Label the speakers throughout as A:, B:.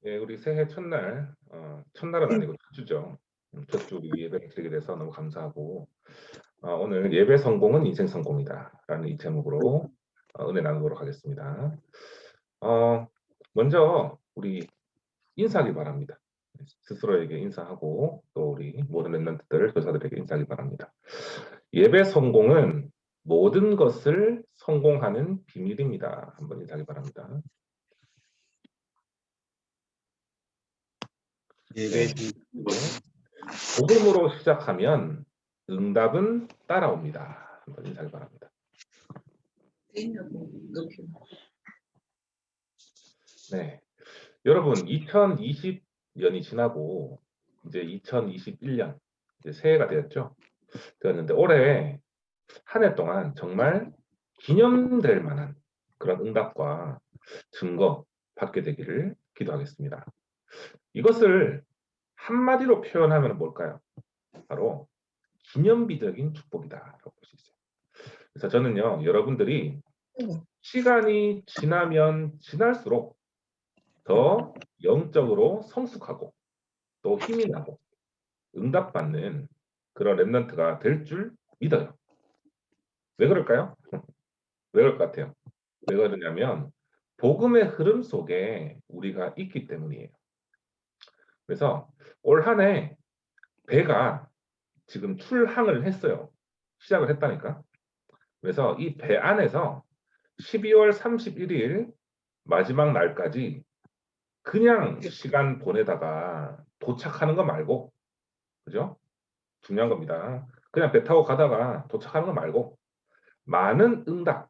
A: 예, 우리 새해 첫날, 첫날은 아니고 첫 주죠. 첫 주 우리 예배를 드리게 돼서 너무 감사하고, 오늘 예배 성공은 인생 성공이다라는 이 제목으로 은혜 나누도록 하겠습니다. 먼저 우리 인사하기 바랍니다. 스스로에게 인사하고 또 우리 모든 렘넌트들, 교사들에게 인사하기 바랍니다. 예배 성공은 모든 것을 성공하는 비밀입니다. 한번 인사하기 바랍니다.
B: 예배
A: 복음으로 시작하면 응답은 따라옵니다. 한번 인사하기 바랍니다. 네, 여러분 2020년이 지나고 이제 2021년 이제 새해가 되었는데 올해 한 해 동안 정말 기념될 만한 그런 응답과 증거 받게 되기를 기도하겠습니다. 이것을 한마디로 표현하면 뭘까요? 바로 기념비적인 축복이다라고 볼 수 있어요. 그래서 저는요, 여러분들이 시간이 지나면 지날수록 더 영적으로 성숙하고 또 힘이 나고 응답받는 그런 렘넌트가 될 줄 믿어요. 왜 그럴까요? 왜 그럴 것 같아요? 왜 그러냐면 복음의 흐름 속에 우리가 있기 때문이에요. 그래서 올 한 해 배가 지금 출항을 했어요. 시작을 했다니까. 그래서 이 배 안에서 12월 31일 마지막 날까지 그냥 시간 보내다가 도착하는 거 말고, 그죠? 중요한 겁니다. 그냥 배 타고 가다가 도착하는 거 말고 많은 응답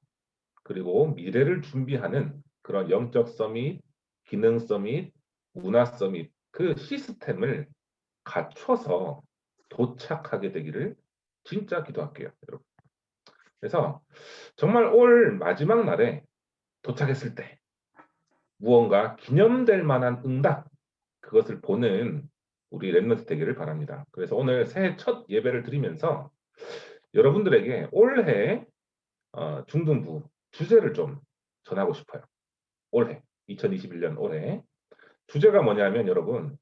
A: 그리고 미래를 준비하는 그런 영적 서밋, 기능 서밋, 문화 서밋 그 시스템을 갖춰서 도착하게 되기를 진짜 기도할게요, 여러분. 그래서 정말 올 마지막 날에 도착했을 때 무언가 기념될 만한 응답 그것을 보는 우리 렘넌트 되기를 바랍니다. 그래서 오늘 새해 첫 예배를 드리면서 여러분들에게 올해 중등부 주제를 좀 전하고 싶어요. 올해 2021년 올해 주제가 뭐냐면 여러분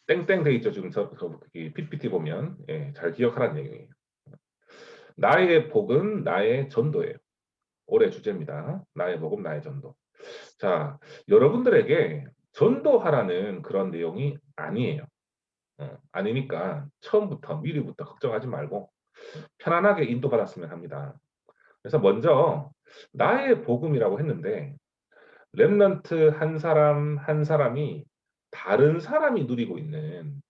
A: 땡땡 돼 있죠. 지금 저 PPT 보면 잘 기억하라는 얘기예요. 나의 복은 나의 전도예요. 올해 주제입니다. 나의 복음 나의 전도. 자, 여러분들에게 전도하라는 그런 내용이 아니에요. 아니니까 처음부터 미리부터 걱정하지 말고 편안하게 인도받았으면 합니다. 그래서 먼저 나의 복음이라고 했는데 렘넌트 한 사람 한 사람이 다른 사람이 누리고 있는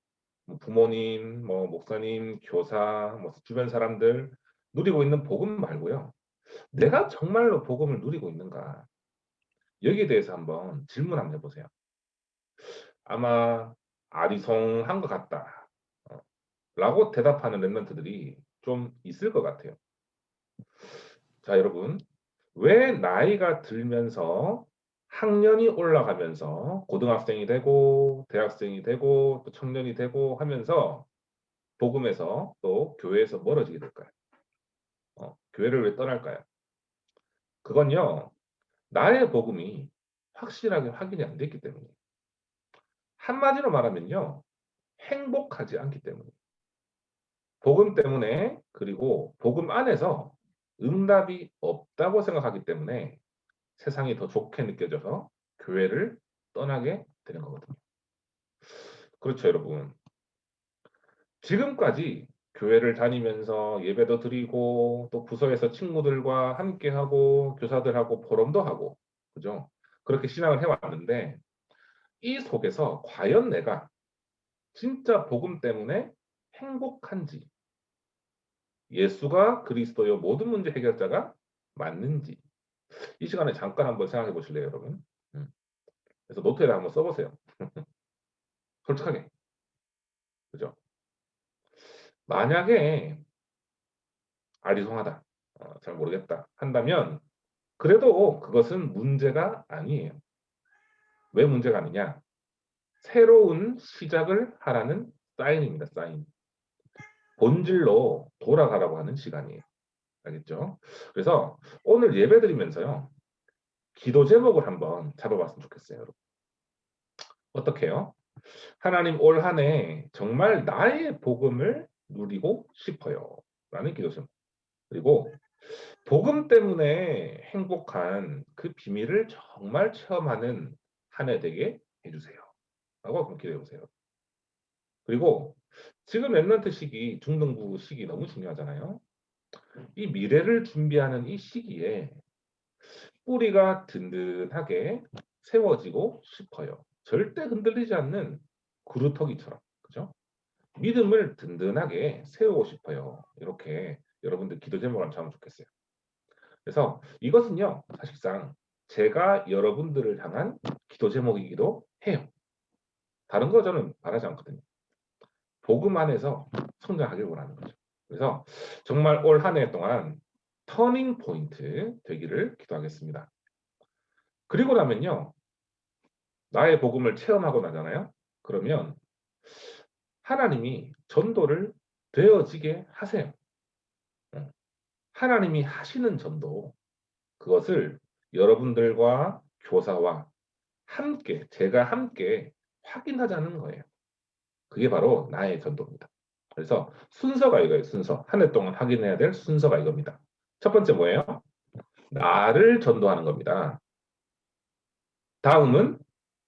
A: 부모님, 목사님, 교사, 주변 사람들 누리고 있는 복음 말고요. 내가 정말로 복음을 누리고 있는가? 여기에 대해서 한번 질문 한번 해보세요. 아마 아리송한 것 같다. 라고 대답하는 렘넌트들이 좀 있을 것 같아요. 자, 여러분. 왜 나이가 들면서 학년이 올라가면서 고등학생이 되고 대학생이 되고 또 청년이 되고 하면서 복음에서 또 교회에서 멀어지게 될까요? 교회를 왜 떠날까요? 그건요. 나의 복음이 확실하게 확인이 안 됐기 때문이에요. 한마디로 말하면요. 행복하지 않기 때문이에요. 복음 때문에 그리고 복음 안에서 응답이 없다고 생각하기 때문에 세상이 더 좋게 느껴져서 교회를 떠나게 되는 거거든요. 그렇죠, 여러분. 지금까지 교회를 다니면서 예배도 드리고 또 부서에서 친구들과 함께하고 교사들하고 포럼도 하고 그죠? 그렇게 신앙을 해왔는데 이 속에서 과연 내가 진짜 복음 때문에 행복한지 예수가 그리스도요 모든 문제 해결자가 맞는지 이 시간에 잠깐 한번 생각해 보실래요, 여러분? 그래서 노트에다 한번 써보세요. 솔직하게. 그죠? 만약에 아리송하다, 잘 모르겠다 한다면 그래도 그것은 문제가 아니에요. 왜 문제가 아니냐? 새로운 시작을 하라는 사인입니다. 사인. 본질로 돌아가라고 하는 시간이에요. 알겠죠? 그래서 오늘 예배 드리면서요. 기도 제목을 한번 잡아봤으면 좋겠어요, 여러분. 어떻게 해요? 하나님 올 한 해 정말 나의 복음을 누리고 싶어요. 라는 기도 제목. 그리고 복음 때문에 행복한 그 비밀을 정말 체험하는 한 해 되게 해주세요. 라고 한번 기도해 보세요. 그리고 지금 랩런트 시기, 중등부 시기 너무 중요하잖아요. 이 미래를 준비하는 이 시기에 뿌리가 든든하게 세워지고 싶어요. 절대 흔들리지 않는 구루터기처럼. 그죠? 믿음을 든든하게 세우고 싶어요. 이렇게 여러분들 기도 제목을 한번 잡으면 좋겠어요. 그래서 이것은요, 사실상 제가 여러분들을 향한 기도 제목이기도 해요. 다른 거 저는 바라지 않거든요. 복음 안에서 성장하길 원하는 거죠. 그래서 정말 올 한 해 동안 터닝 포인트 되기를 기도하겠습니다. 그리고 나면요, 나의 복음을 체험하고 나잖아요. 그러면 하나님이 전도를 되어지게 하세요. 하나님이 하시는 전도, 그것을 여러분들과 교사와 함께, 제가 함께 확인하자는 거예요. 그게 바로 나의 전도입니다. 그래서 순서가 이거예요. 순서. 한 해 동안 확인해야 될 순서가 이겁니다. 첫 번째 뭐예요? 나를 전도하는 겁니다. 다음은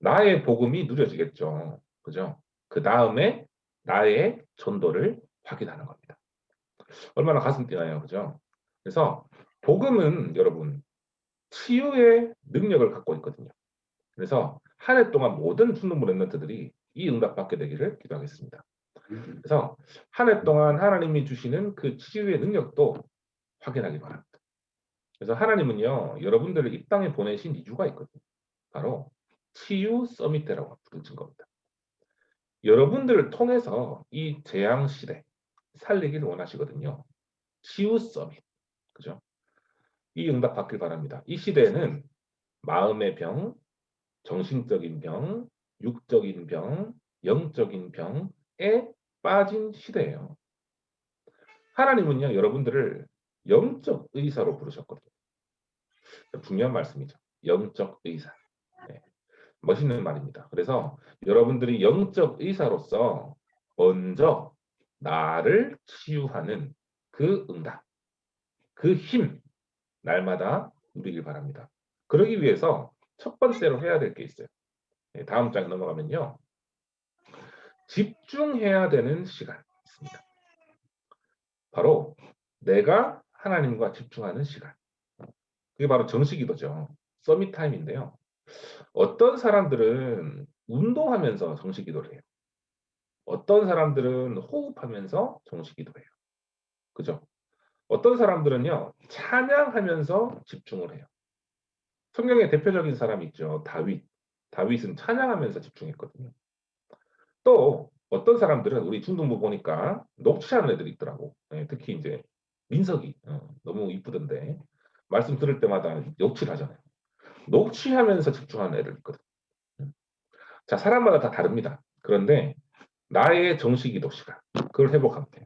A: 나의 복음이 누려지겠죠. 그죠? 그 다음에 나의 전도를 확인하는 겁니다. 얼마나 가슴 뛰나요? 그죠? 그래서 복음은 여러분 치유의 능력을 갖고 있거든요. 그래서 한 해 동안 모든 충동부 랩런트들이 이 응답 받게 되기를 기도하겠습니다. 그래서 한 해 동안 하나님이 주시는 그 치유의 능력도 확인하기 바랍니다. 그래서 하나님은요, 여러분들을 이 땅에 보내신 이유가 있거든요. 바로 치유 서밋 때라고 부르는 겁니다. 여러분들을 통해서 이 재앙 시대 살리기를 원하시거든요. 치유 서밋. 그죠? 이 응답 받길 바랍니다. 이 시대에는 마음의 병, 정신적인 병, 육적인 병, 영적인 병에 빠진 시대예요. 하나님은요, 여러분들을 영적 의사로 부르셨거든요. 중요한 말씀이죠. 영적 의사. 네, 멋있는 말입니다. 그래서 여러분들이 영적 의사로서 먼저 나를 치유하는 그 응답, 그 힘, 날마다 누리길 바랍니다. 그러기 위해서 첫 번째로 해야 될 게 있어요. 네, 다음 장에 넘어가면요. 집중해야 되는 시간 있습니다. 바로 내가 하나님과 집중하는 시간. 그게 바로 정식기도죠. 서밋 타임인데요. 어떤 사람들은 운동하면서 정식기도를 해요. 어떤 사람들은 호흡하면서 정식기도를 해요. 그죠? 어떤 사람들은요, 찬양하면서 집중을 해요. 성경의 대표적인 사람이 있죠. 다윗. 다윗은 찬양하면서 집중했거든요. 또 어떤 사람들은 우리 중동부 보니까 녹취하는 애들이 있더라고. 예, 특히 이제 민석이 너무 이쁘던데 말씀 들을 때마다 녹취를 하잖아요. 녹취하면서 집중하는 애들 있거든. 음. 자, 사람마다 다 다릅니다. 그런데 나의 정식이도 시간 그걸 회복하면 돼요.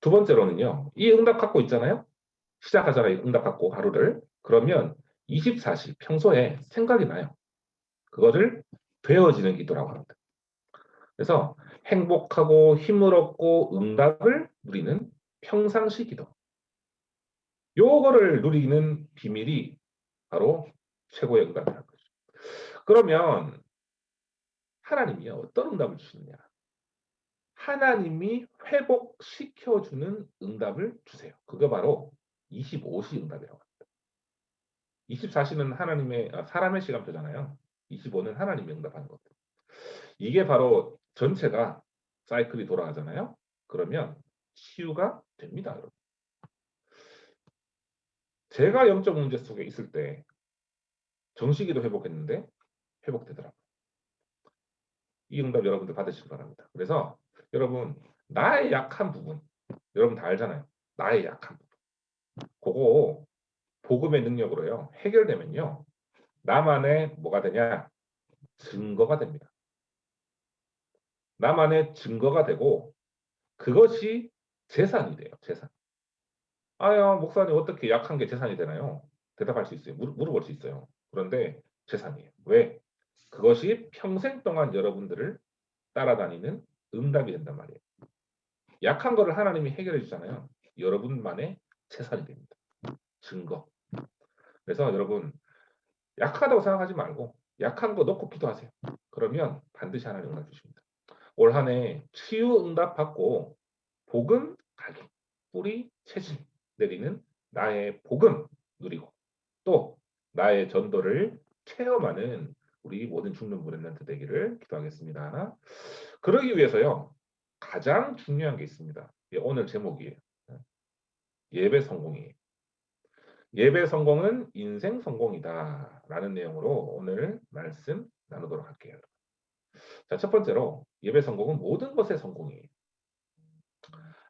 A: 두 번째로는요. 이 응답 갖고 있잖아요. 시작하잖아요. 응답 갖고 하루를. 그러면 24시 평소에 생각이 나요. 그거를 되어지는 기도라고 합니다. 그래서 행복하고 힘을 얻고 응답을 누리는 평상시 기도. 요거를 누리는 비밀이 바로 최고의 응답이라는 거죠. 그러면 하나님이요, 어떤 응답을 주시느냐? 하나님이 회복시켜주는 응답을 주세요. 그거 바로 25시 응답이라고 합니다. 24시는 사람의 시간표잖아요. 25는 하나님이 응답하는 것. 이게 바로 전체가 사이클이 돌아가잖아요. 그러면 치유가 됩니다, 여러분. 제가 영적 문제 속에 있을 때 정식이도 회복했는데 회복되더라고요. 이 응답 여러분들 받으시기 바랍니다. 그래서 여러분 나의 약한 부분 여러분 다 알잖아요. 나의 약한 부분. 그거 복음의 능력으로요. 해결되면요. 나만의 뭐가 되냐? 증거가 됩니다. 나만의 증거가 되고 그것이 재산이 돼요. 재산. 아야 목사님 어떻게 약한 게 재산이 되나요? 대답할 수 있어요. 물어볼 수 있어요. 그런데 재산이에요. 왜? 그것이 평생 동안 여러분들을 따라다니는 응답이 된단 말이에요. 약한 거를 하나님이 해결해 주잖아요. 여러분만의 재산이 됩니다. 증거. 그래서 여러분 약하다고 생각하지 말고 약한 거 넣고 기도하세요. 그러면 반드시 하나님 응답 주십니다. 올 한 해 치유 응답 받고 복음 가기, 뿌리 체질 내리는 나의 복음 누리고 또 나의 전도를 체험하는 우리 모든 죽는 브랜드 되기를 기도하겠습니다. 그러기 위해서요 가장 중요한 게 있습니다. 예, 오늘 제목이에요. 예배 성공이에요. 예배 성공은 인생 성공이다라는 내용으로 오늘 말씀 나누도록 할게요. 자, 첫 번째로 예배 성공은 모든 것의 성공이에요.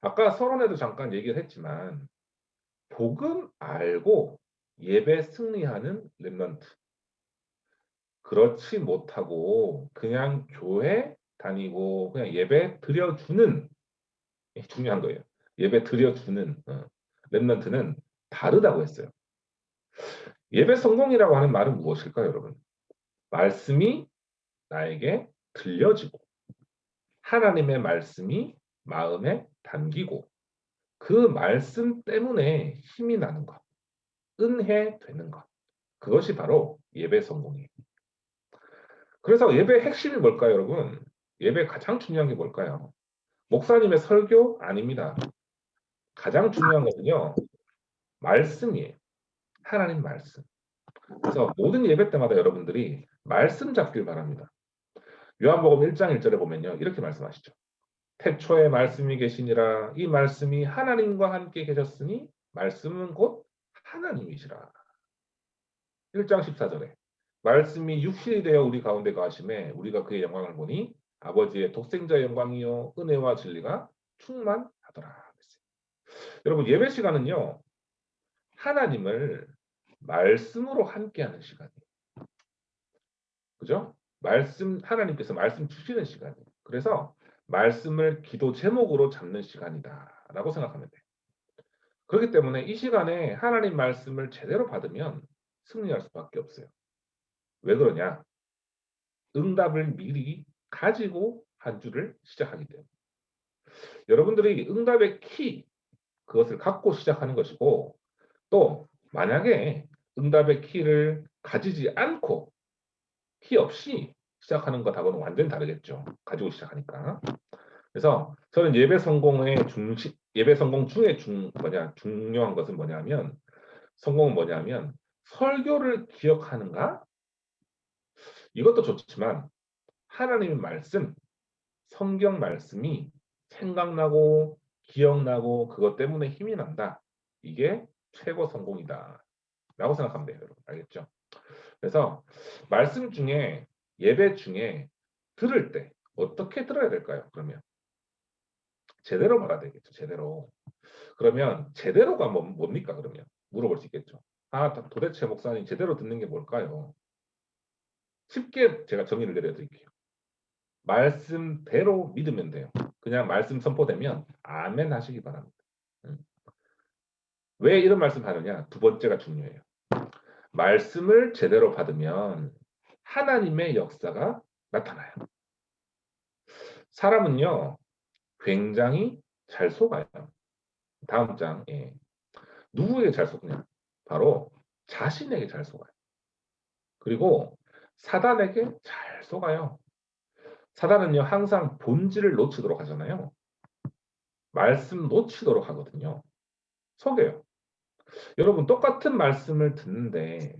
A: 아까 서론에도 잠깐 얘기를 했지만 복음 알고 예배 승리하는 렘넌트. 그렇지 못하고 그냥 교회 다니고 그냥 예배 드려주는 중요한 거예요. 예배 드려주는 렘넌트는 다르다고 했어요. 예배 성공이라고 하는 말은 무엇일까요, 여러분? 말씀이 나에게 들려지고 하나님의 말씀이 마음에 담기고 그 말씀 때문에 힘이 나는 것, 은혜 되는 것. 그것이 바로 예배 성공이에요. 그래서 예배의 핵심이 뭘까요, 여러분? 예배 가장 중요한 게 뭘까요? 목사님의 설교 아닙니다. 가장 중요한 것은요, 말씀이에요. 하나님 말씀. 그래서 모든 예배 때마다 여러분들이 말씀 잡길 바랍니다. 요한복음 1장 1절에 보면요, 이렇게 말씀하시죠. 태초에 말씀이 계시니라 이 말씀이 하나님과 함께 계셨으니 말씀은 곧 하나님이시라. 1장 14절에 말씀이 육신이 되어 우리 가운데 거하심에 우리가 그의 영광을 보니 아버지의 독생자의 영광이요 은혜와 진리가 충만하더라. 여러분 예배 시간은요 하나님을 말씀으로 함께하는 시간이에요. 그죠? 말씀 하나님께서 말씀 주시는 시간이에요. 그래서 말씀을 기도 제목으로 잡는 시간이다라고 생각하면 돼요. 그렇기 때문에 이 시간에 하나님 말씀을 제대로 받으면 승리할 수밖에 없어요. 왜 그러냐? 응답을 미리 가지고 한 주를 시작하기 때문에. 여러분들이 응답의 키, 그것을 갖고 시작하는 것이고, 또 만약에 응답의 키를 가지지 않고 키 없이 시작하는 것하고는 완전히 다르겠죠. 가지고 시작하니까. 그래서 저는 예배 성공 중에 중요한 것은 뭐냐면 성공은 뭐냐면 설교를 기억하는가? 이것도 좋지만 하나님의 말씀, 성경 말씀이 생각나고 기억나고 그것 때문에 힘이 난다. 이게 최고 성공이다. 라고 생각하면 돼요, 여러분. 알겠죠? 그래서 말씀 중에 예배 중에 들을 때 어떻게 들어야 될까요? 그러면 제대로 말아야 되겠죠. 제대로. 그러면 제대로가 뭡니까? 그러면 물어볼 수 있겠죠. 아, 도대체 목사님 제대로 듣는 게 뭘까요? 쉽게 제가 정의를 내려드릴게요. 말씀대로 믿으면 돼요. 그냥 말씀 선포되면 아멘 하시기 바랍니다. 음. 왜 이런 말씀 하느냐? 두 번째가 중요해요. 말씀을 제대로 받으면 하나님의 역사가 나타나요. 사람은요, 굉장히 잘 속아요. 다음 장, 예. 누구에게 잘 속냐? 바로 자신에게 잘 속아요. 그리고 사단에게 잘 속아요. 사단은요, 항상 본질을 놓치도록 하잖아요. 말씀 놓치도록 하거든요. 속여요. 여러분, 똑같은 말씀을 듣는데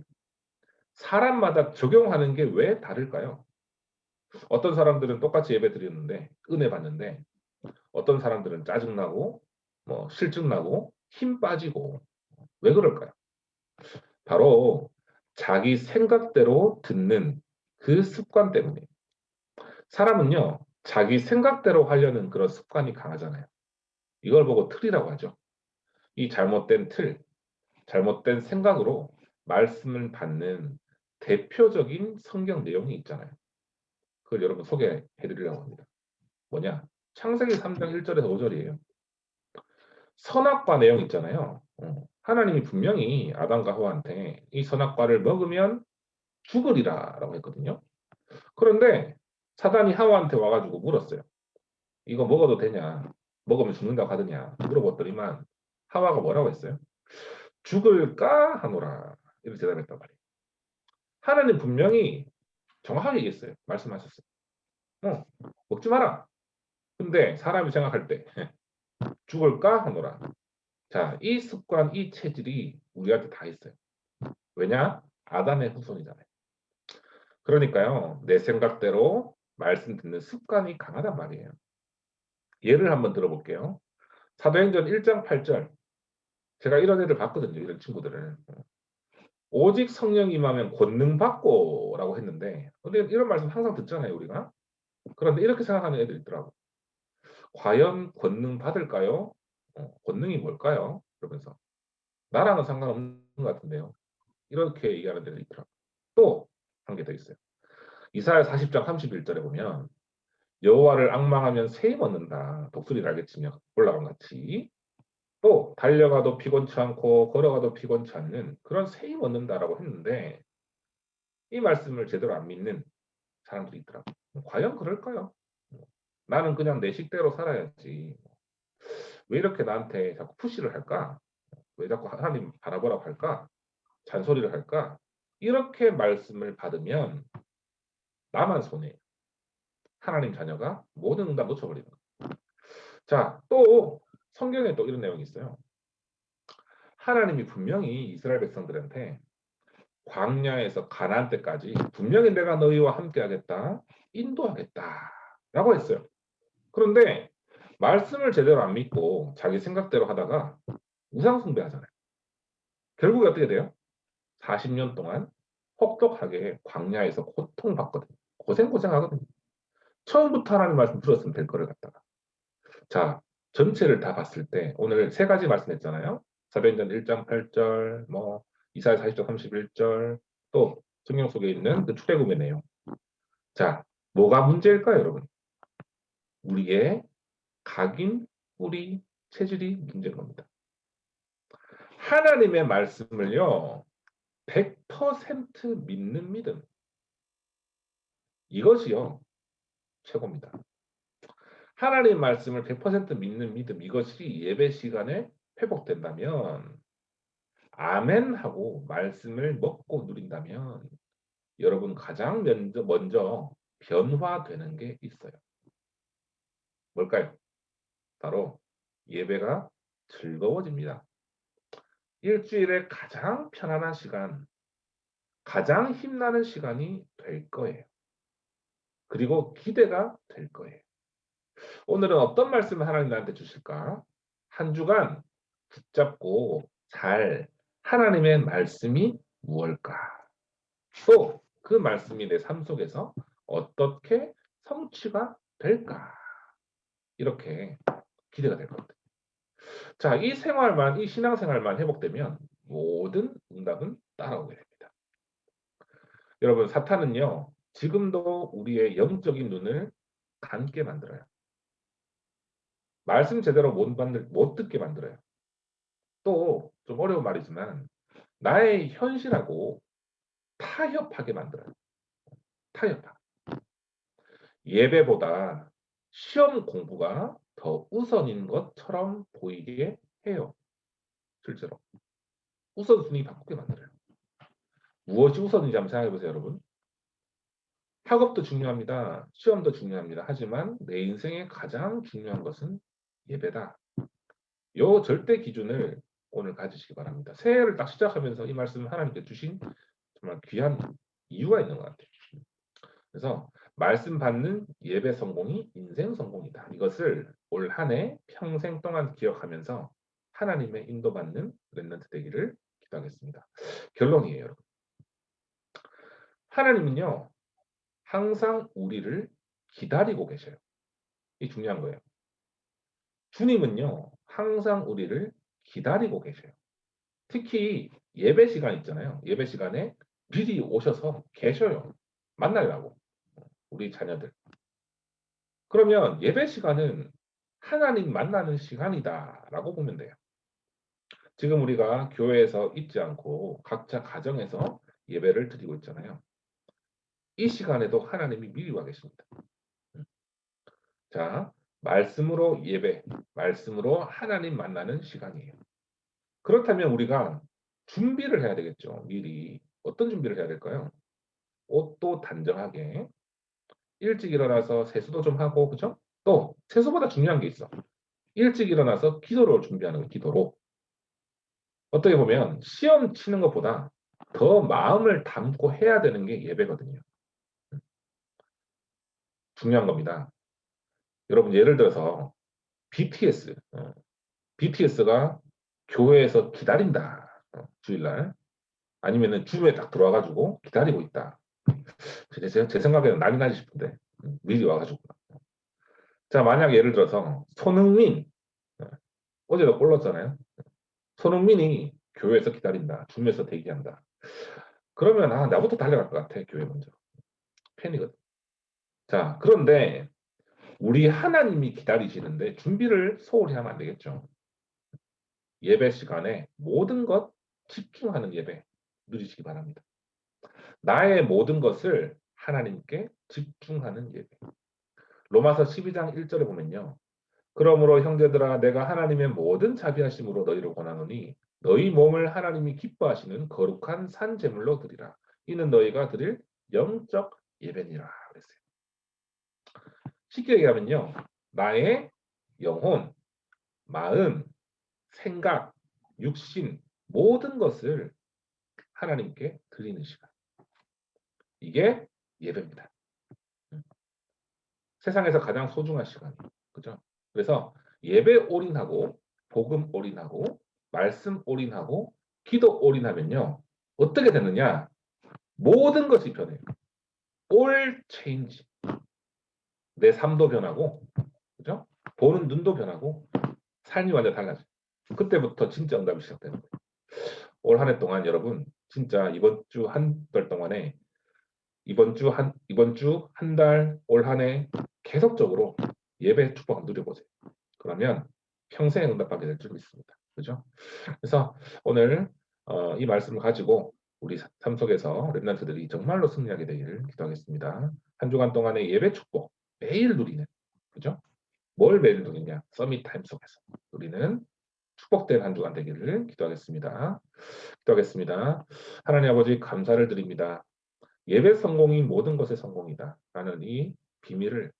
A: 사람마다 적용하는 게 왜 다를까요? 어떤 사람들은 똑같이 예배 드리는데, 은혜 받는데, 어떤 사람들은 짜증나고, 실증나고, 힘 빠지고, 왜 그럴까요? 바로 자기 생각대로 듣는 그 습관 때문에. 사람은요, 자기 생각대로 하려는 그런 습관이 강하잖아요. 이걸 보고 틀이라고 하죠. 이 잘못된 틀, 잘못된 생각으로 말씀을 받는 대표적인 성경 내용이 있잖아요. 그걸 여러분 소개해 드리려고 합니다. 뭐냐? 창세기 3장 1절에서 5절이에요. 선악과 내용 있잖아요. 하나님이 분명히 아담과 하와한테 이 선악과를 먹으면 죽으리라라고 했거든요. 그런데 사단이 하와한테 와가지고 물었어요. 이거 먹어도 되냐? 먹으면 죽는다고 하더냐? 물어봤더니만 하와가 뭐라고 했어요? 죽을까 하노라. 이렇게 대답했단 말이에요. 하나님 분명히 정확하게 얘기했어요. 말씀하셨어요. 어, 먹지 마라. 근데 사람이 생각할 때 죽을까 하노라. 자, 이 습관, 이 체질이 우리한테 다 있어요. 왜냐? 아담의 후손이잖아요. 그러니까요, 내 생각대로 말씀 듣는 습관이 강하단 말이에요. 예를 한번 들어볼게요. 사도행전 1장 8절. 제가 이런 애들 봤거든요. 이런 친구들을. 오직 성령 임하면 권능 받고라고 했는데, 근데 이런 말씀 항상 듣잖아요, 우리가. 그런데 이렇게 생각하는 애들 있더라고. 과연 권능 받을까요? 권능이 뭘까요? 그러면서 나랑은 상관없는 것 같은데요. 이렇게 얘기하는 애들 있더라고. 또 한 개 더 있어요. 이사야 40장 31절에 보면 여호와를 앙망하면 새 얻는다. 독수리 날개치며 올라간 같이. 또 달려가도 피곤치 않고 걸어가도 피곤치 않는 그런 새 얻는다라고 했는데 이 말씀을 제대로 안 믿는 사람들이 있더라고. 과연 그럴까요? 나는 그냥 내 식대로 살아야지. 왜 이렇게 나한테 자꾸 푸시를 할까? 왜 자꾸 하나님 바라보라고 할까? 잔소리를 할까? 이렇게 말씀을 받으면 나만 손해예요. 하나님 자녀가 모든 응답 놓쳐버리는 거예요. 자, 또 성경에 또 이런 내용이 있어요. 하나님이 분명히 이스라엘 백성들한테 광야에서 가나안 때까지 분명히 내가 너희와 함께하겠다, 인도하겠다라고 했어요. 그런데 말씀을 제대로 안 믿고 자기 생각대로 하다가 우상 숭배하잖아요. 결국에 어떻게 돼요? 40년 동안 혹독하게 광야에서 고통받거든요. 고생하거든요. 처음부터 하나님 말씀 들었으면 될 거를 갖다가. 자, 전체를 다 봤을 때 오늘 세 가지 말씀했잖아요. 사도행전 1장 8절, 뭐 이사야 40장 31절, 또 성경 속에 있는 그 출애굽의 내용. 자, 뭐가 문제일까요, 여러분? 우리의 각인, 뿌리, 체질이 문제인 겁니다. 하나님의 말씀을요, 100% 믿는 믿음. 이것이요, 최고입니다. 하나님 말씀을 100% 믿는 믿음, 이것이 예배 시간에 회복된다면, 아멘 하고 말씀을 먹고 누린다면, 여러분 가장 먼저 변화되는 게 있어요. 뭘까요? 바로 예배가 즐거워집니다. 일주일에 가장 편안한 시간, 가장 힘나는 시간이 될 거예요. 그리고 기대가 될 거예요. 오늘은 어떤 말씀을 하나님 나한테 주실까? 한 주간 붙잡고 잘 하나님의 말씀이 무엇일까? 또 그 말씀이 내 삶 속에서 어떻게 성취가 될까? 이렇게 기대가 될 겁니다. 자, 이 생활만, 이 신앙생활만 회복되면 모든 응답은 따라오게 됩니다. 여러분, 사탄은요, 지금도 우리의 영적인 눈을 감게 만들어요. 말씀 제대로 못 듣게 만들어요. 또, 좀 어려운 말이지만, 나의 현실하고 타협하게 만들어요. 타협하. 예배보다 시험 공부가 더 우선인 것처럼 보이게 해요. 실제로. 우선순위 바꾸게 만들어요. 무엇이 우선인지 한번 생각해 보세요, 여러분. 학업도 중요합니다. 시험도 중요합니다. 하지만 내 인생에 가장 중요한 것은 예배다. 요 절대 기준을 오늘 가지시기 바랍니다. 새해를 딱 시작하면서 이 말씀을 하나님께 주신 정말 귀한 이유가 있는 것 같아요. 그래서 말씀 받는 예배 성공이 인생 성공이다. 이것을 올 한 해 평생 동안 기억하면서 하나님의 인도받는 렘넌트 되기를 기도하겠습니다. 결론이에요, 여러분. 하나님은요, 항상 우리를 기다리고 계셔요. 이 중요한 거예요. 주님은요, 항상 우리를 기다리고 계셔요. 특히 예배 시간 있잖아요. 예배 시간에 미리 오셔서 계셔요. 만나려고. 우리 자녀들. 그러면 예배 시간은 하나님 만나는 시간이다라고 보면 돼요. 지금 우리가 교회에서 있지 않고 각자 가정에서 예배를 드리고 있잖아요. 이 시간에도 하나님이 미리 와 계십니다. 자, 말씀으로 예배, 말씀으로 하나님 만나는 시간이에요. 그렇다면 우리가 준비를 해야 되겠죠. 미리. 어떤 준비를 해야 될까요? 옷도 단정하게, 일찍 일어나서 세수도 좀 하고, 그죠? 또 세수보다 중요한 게 있어. 일찍 일어나서 기도를 준비하는 거예요. 기도로. 어떻게 보면 시험 치는 것보다 더 마음을 담고 해야 되는 게 예배거든요. 중요한 겁니다. 여러분 예를 들어서 BTS, BTS가 교회에서 기다린다. 주일날. 아니면은 주에 딱 들어와가지고 기다리고 있다. 제 생각에는 난리 나지 싶은데 미리 와가지고. 자, 만약 예를 들어서 손흥민, 어, 어제도 골 넣었잖아요. 손흥민이 교회에서 기다린다. 줌에서 대기한다. 그러면 나부터 달려갈 것 같아. 교회 먼저. 팬이거든. 자, 그런데 우리 하나님이 기다리시는데 준비를 소홀히 하면 안 되겠죠. 예배 시간에 모든 것 집중하는 예배 누리시기 바랍니다. 나의 모든 것을 하나님께 집중하는 예배. 로마서 12장 1절에 보면요. 그러므로 형제들아 내가 하나님의 모든 자비하심으로 너희를 권하노니 너희 몸을 하나님이 기뻐하시는 거룩한 산 제물로 드리라. 이는 너희가 드릴 영적 예배니라 그랬어요. 쉽게 얘기하면요. 나의 영혼, 마음, 생각, 육신 모든 것을 하나님께 드리는 시간. 이게 예배입니다. 세상에서 가장 소중한 시간이에요. 그죠? 그래서 예배 올인하고 복음 올인하고 말씀 올인하고 기도 올인하면요. 어떻게 되느냐? 모든 것이 변해요. all change. 내 삶도 변하고 그죠? 보는 눈도 변하고 삶이 완전 달라져요. 그때부터 진짜 응답이 시작되는 거예요. 올 한 해 동안 여러분 진짜 이번 주 한 달 동안에 이번 주 한 달 올 한 해 계속적으로 예배 축복 누려보세요. 그러면 평생 응답받게 될 줄 믿습니다. 그죠? 그래서 오늘 이 말씀을 가지고 우리 삶 속에서 렘넌트들이 정말로 승리하게 되기를 기도하겠습니다. 한 주간 동안의 예배 축복 매일 누리는 그죠? 뭘 매일 누리냐? 서밋 타임 속에서 누리는 축복된 한 주간 되기를 기도하겠습니다. 기도하겠습니다. 하나님 아버지 감사를 드립니다. 예배 성공이 모든 것의 성공이다. 라는 이 비밀을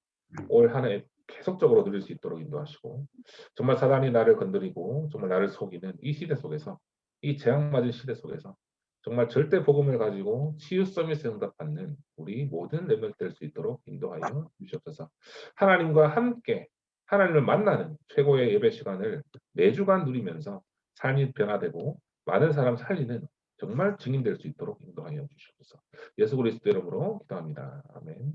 A: 올 한 해 계속적으로 누릴 수 있도록 인도하시고 정말 사단이 나를 건드리고 정말 나를 속이는 이 시대 속에서 이 재앙맞은 시대 속에서 정말 절대 복음을 가지고 치유 서밋에 응답받는 우리 모든 렘넌트 될 수 있도록 인도하여 주시옵소서. 하나님과 함께 하나님을 만나는 최고의 예배 시간을 매주간 누리면서 삶이 변화되고 많은 사람 살리는 정말 증인될 수 있도록 인도하여 주시옵소서. 예수 그리스도 이름으로 기도합니다. 아멘.